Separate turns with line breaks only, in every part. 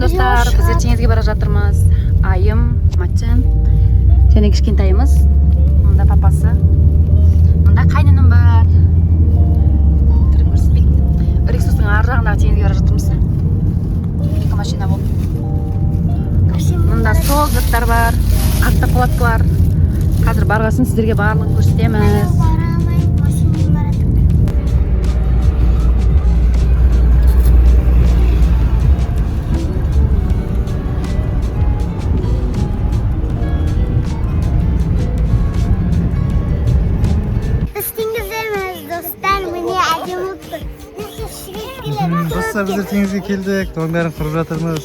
достар, біз ертеңізге бара жатырмыз. Айым, Матчан және кішкентайымыз. Мұнда папасы. Мұнда қайныным бар. Түрі көрсетпейді. Рексустың ар жағындағы теңізге бара жатырмыз. Екі машина болды. Мұнда сол заттар бар, автопалаткалар. Қазір барғасын сіздерге барлығын көрсетеміз.
Dostlar biz tengizге келдік, оның бәрін құрып жатырмыз.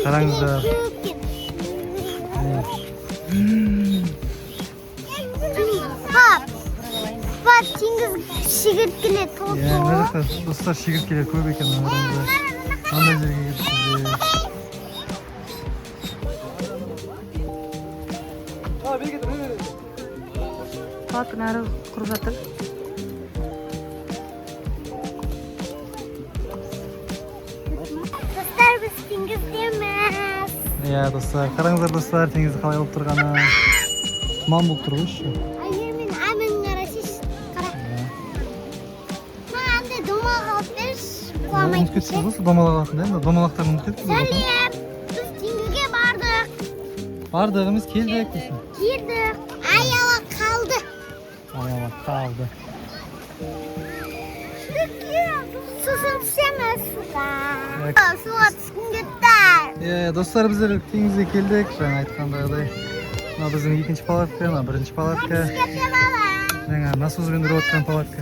Қараңыздар.
Пап, теңіз шегірт келеді.
Мына жақта достар шегірт келеді көп екен. Андай жерге келдік бізде.
Палаттың әрі құрып жатыр.
Достар, қараңыздар достар, теңізді қалай болып тұрғаны. Тұман болып тұр ғой еще.
Айермен әмін қарасыз. Қара. Андай домалақ алып беріш. Қуамайды ше.
Домалақ алатын, домалақтар ұмытып кетті.
Сәлем. Біз теңізге бардық.
Бардық емес, келдік.
Келдік. Аяла қалды.
Аяла қалды.
Сосын түсеміз суға. Суға түскін кеттік.
Достар, біздер теңізге келдік. Жаңа айтқандағыдай. Мына біздің екінші палатка, мына бірінші палатка. Жаңа насозбен үріп отқан палатка.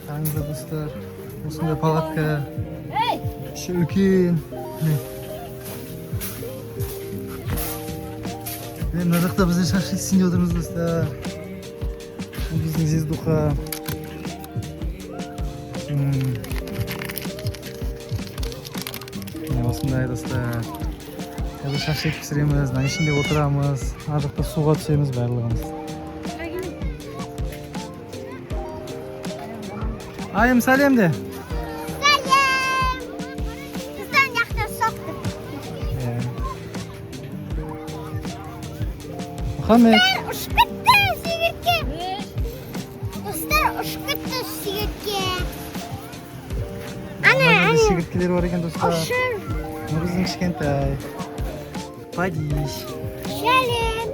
Қараңыздар достар. Осындай палатка. Іші үлкен. Мына жақта біздер шашлык істейін деп отырмыз достар. Біздің Зездуха. Осындай достар. Қазір шашлык пісіреміз, мына ішінде отырамыз. Ар жақта суға түсеміз барлығымыз. Айым, сәлем де.
Сәлем. Бізден жақта соқты.
Мұхаммед.
Ұшып кетті сүйгетке. Достар, ұшып кетті сүйгетке. Ана.
Шегірткелер бар екен достар.
Ұшыр.
Мына біздің кішкентай. Падиш.
Шәлем.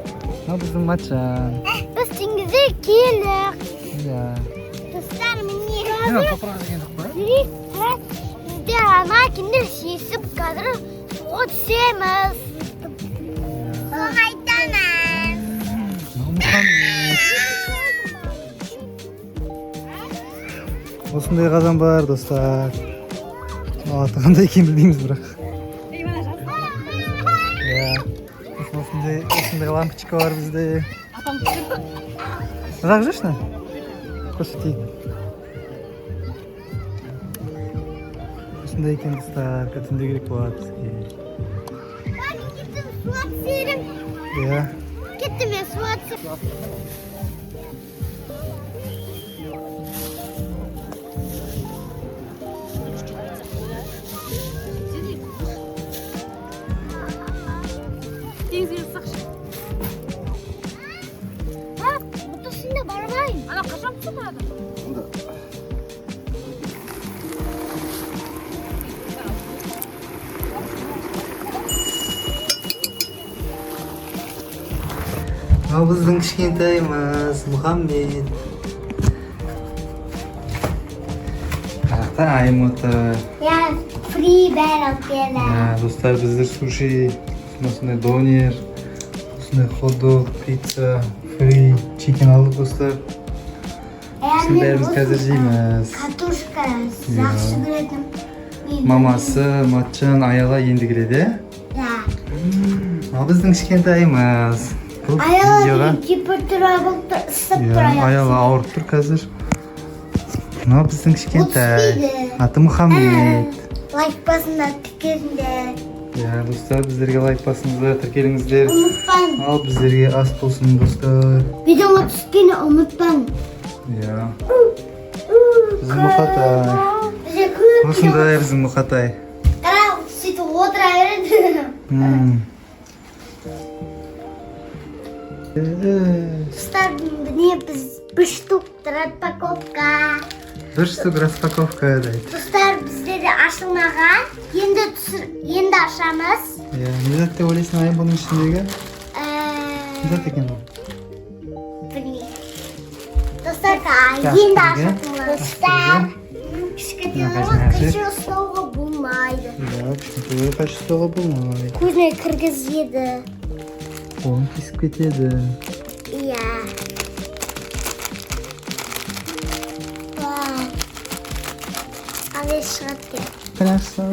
Мына біздің Матчан.
Біз теңізге келдік. Достар, міне.
Топырақ деген жоқ па?
Бізде ана кендер шесіп қазір суға түсеміз. Соң айтамыз.
Мұхаммед. Осындай қазан бар достар. Аты қандай екен білмейміз бірақ. Осындай лампочка бар бізде. Жағып жүрші? Көрсетейін. Осындай екен достар, көтінде керек болады бізге.
Кеттім суға түсерім. Кеттім мен суға түсерім.
Теңізге жатсақшы.
Бұтысында бармайын.
Ана қашан түсіп барады?
Мынау біздің кішкентайымыз, Мұхаммед. Қарақта айым отыр.
Фри бәрі алып келді.
Достар, біздер суши, осындай донер, осындай хот-дог, пицца, фри, чикен алдық достар. Осының бәріміз қазір жейміз.
Картошка жақсы көретін.
Мамасы, Матчан, Аяла енді келеді. Ал біздің кішкентайымыз.
Аяла температуралықты ысып тұрайық.
Аяла ауырып тұр қазір. Мына біздің кішкентай. Аты Мұхаммед.
Лайк басында тіркеліңдер.
Достар, біздерге лайк басыңыздар, тіркеліңіздер.
Ұмытпаңыз.
Ал біздерге ас болсын достар.
Видеоға түскені ұмытпаңыз.
Біздің Мұхатай. Осындай біздің Мұхатай.
Тарау Oturaverdim. Dostlar niye biz bir штук распаковка.
Bir штук распаковка deydi.
Dostlar bizleri açılmagan. Endi açamiz.
Ya, ne zaten öyleysin ayın bunun içindeki? Ne zaten ekan bu?
Bilmiyorum. Dostlar
Ya,
endi
ya.
açamiz. Dostlar. Kichkinalar
Ya,
kichik stolga bo'lmaydi.
Ya, çünkü kaç stoğa bulmalı.
Ko'zni kirgizadi.
Oğlum kesip ketedi.
Iya. Vay. Hadi шығады.
Конечно.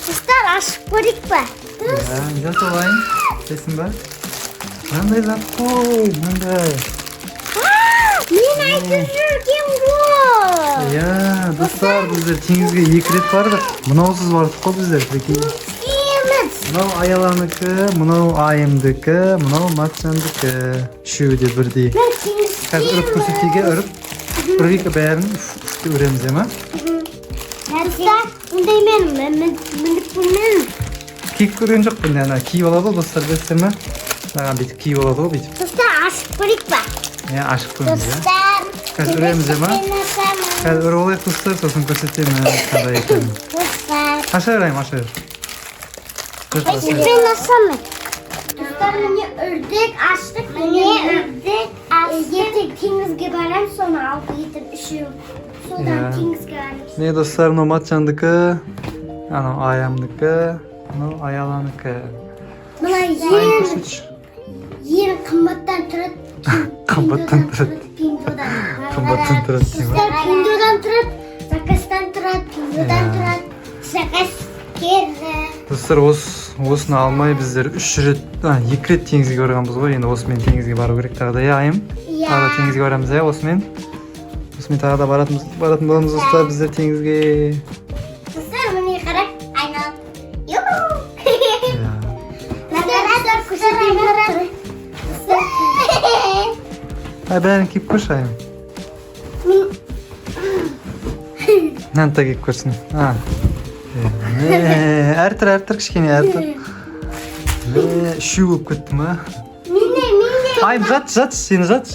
Dostlar aşık koyduk be.
Ya, ne zaten olayın? Sesin bak. Mандай zat koy, mандай.
Men aytib yurgan bu.
Ya, dostlar bizler tengizge 2 ret bardik. Mınavsız bardik ko bizler.
Yemiz.
Mınav ayalarniki, mınav ayımdiki, mınav matchandiki. Üçüyü de birdi.
Ben temiz
Қазір ұрып көрсетейге ұрып ұрып бәрін үфті өреміз ема.
Dostlar bunday men minib bilmem.
Kiyіп көрген жоқ бұнда ана киіп алады ғой достар білесіздер ме? Маған бүйтіп киіп алады ғой бүйтіп.
Dostlar aşık koyduk be.
Иә ашық көріңіз иә.
Dostlar.
Қазір өреміз ема. Қазір ұрып алайық достар сосын көрсетемін қандай екенін.
Dostlar.
Аша берейін аша бер.
Ben asamam. Dostlar ne ördük açtık. Ne ördük açtık. Yedik tenizge baram sonra aldı yedim üşüyor. Sodan
Ya.
tenizge varmış.
Не достар мынау матчандікі, анау аямдікі, мынау аяланікі.
Buna
Айын көрсетші.
yer kımbattan тұрады.
Қымбаттан тұрады.
Pindodan.
Қымбаттан тұрады деймін.
Dostlar pindodan тұрады. Zakastan тұрады. Pindodan
Ya.
тұрады. Zakas kerді.
Достар осыны алмай біздер 3 рет, 2 рет теңізге барғанбыз ғой. Енді осымен теңізге бару керек тағы да, иә айым. Тағы да теңізге барамыз иә осымен. Осымен тағы да баратын боламыз достар біздер теңізге.
Dostlar bunu yıkarak aynalıp. Yuhuu.
Иә.
Arkadaşlar kuşlar aynalıp.
Ай бәрін киіп көрші айым. Мынаны да киіп көрсін. Әртір кішкене әртір. Үшеу болып кетті ма?
Mine.
Айым жат, сен жат.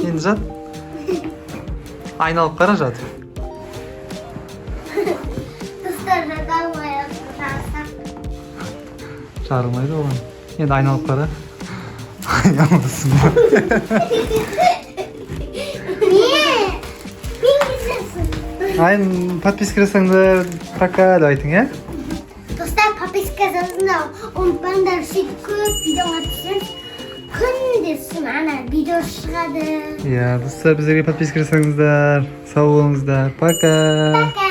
Енді жат. Айналып қара жат.
Dostlar radalmaya tutarsak.
Жарылмайды оған. Енді айналып қара. Ayamazsın ба?
Niye? Bilmiyorsun.
Ayın подписка жасаңдар, пока деп айтың, иә?
Dostlar papiska yazında onu ben de şey köp video atsın. Күнде ана видео шығады.
Иә, достар, біздерге подписка жасаңыздар. Сау болыңыздар. Пока.
Пока.